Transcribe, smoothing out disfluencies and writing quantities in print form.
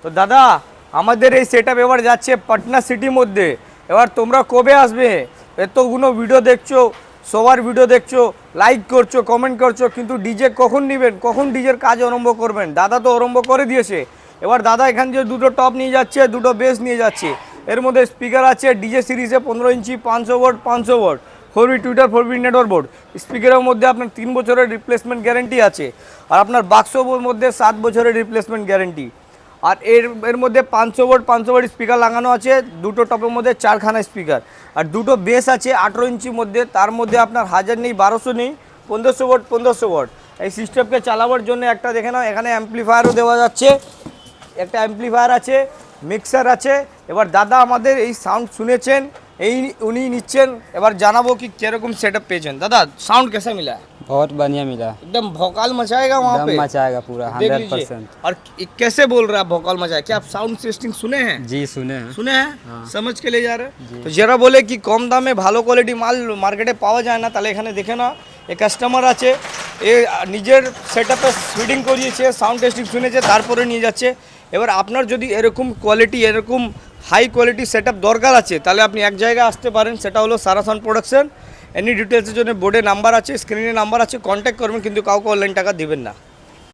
তো দাদা আমাদের এই সেটআপ এবার যাচ্ছে পাটনা সিটির মধ্যে। এবার তোমরা কবে আসবে? এতগুলো ভিডিও দেখছো, সবার ভিডিও দেখছো, লাইক করছো, কমেন্ট করছো, কিন্তু ডিজে কখন নেবেন, কখন ডিজের কাজ আরম্ভ করবেন? দাদা তো আরম্ভ করে দিয়েছে। এবার দাদা এখান থেকে দুটো টপ নিয়ে যাচ্ছে, দুটো বেস নিয়ে যাচ্ছে। এর মধ্যে স্পিকার আছে ডিজে সিরিজে 15 ইঞ্চি 500 watt 4V tweeter 4V network board. স্পিকারের মধ্যে আপনার 3 বছরের রিপ্লেসমেন্ট গ্যারেন্টি আছে, আর আপনার বাক্সর মধ্যে 7 বছরের রিপ্লেসমেন্ট গ্যারেন্টি। আর এর মধ্যে 500 ওয়াট স্পিকার লাগানো আছে, দুটো টপের মধ্যে 4খানা স্পিকার, আর দুটো বেস আছে 18 ইঞ্চির মধ্যে। তার মধ্যে আপনার 1000 নেই, 1200 নেই, 1500 ওয়াট। এই সিস্টেমকে চালাবার জন্য একটা দেখে নাও, এখানে অ্যাম্পলিফায়ারও দেওয়া যাচ্ছে, একটা অ্যাম্পলিফায়ার আছে, মিক্সার আছে। এবার দাদা আমাদের এই সাউন্ড শুনেছেন, এই উনি নিচ্ছেন। এবার জানাবো कि কিরকম সেটআপ পেয়েছেন। দাদা साउंड कैसा मिला? बहुत बढ़िया मिला। एकदम भोकाल मचाएगा वहाँ पे, दम मचाएगा पूरा देख लीजिए। 100%। और कैसे बोल रहा है भोकाल मचाएगा? क्या आप साउंड टेस्टिंग सुने हैं? जी सुने हैं। सुने हैं, समझ के ले जा रहे हैं। तो যারা বলে কি কম দামে ভালো কোয়ালিটি মাল মার্কেটে পাওয়া যায় না, তাহলে এখানে দেখে না, এই কাস্টমার আছে, এ নিজের সেটআপে ফিটিং করিয়েছে, সাউন্ড টেস্টিং শুনেছে, তারপরে নিয়ে যাচ্ছে। এবার আপনার যদি এরকম কোয়ালিটি, এরকম হাই কোয়ালিটি সেটআপ দরকার আছে, তাহলে আপনি এক জায়গায় আসতে পারেন, সেটা হলো সারা সাউন্ড প্রোডাকশন। এনি ডিটেলসের জন্য বোর্ডে নাম্বার আছে, স্ক্রিনে নাম্বার আছে, কন্ট্যাক্ট করবেন, কিন্তু কাউকে অনলাইন টাকা দিবেন না।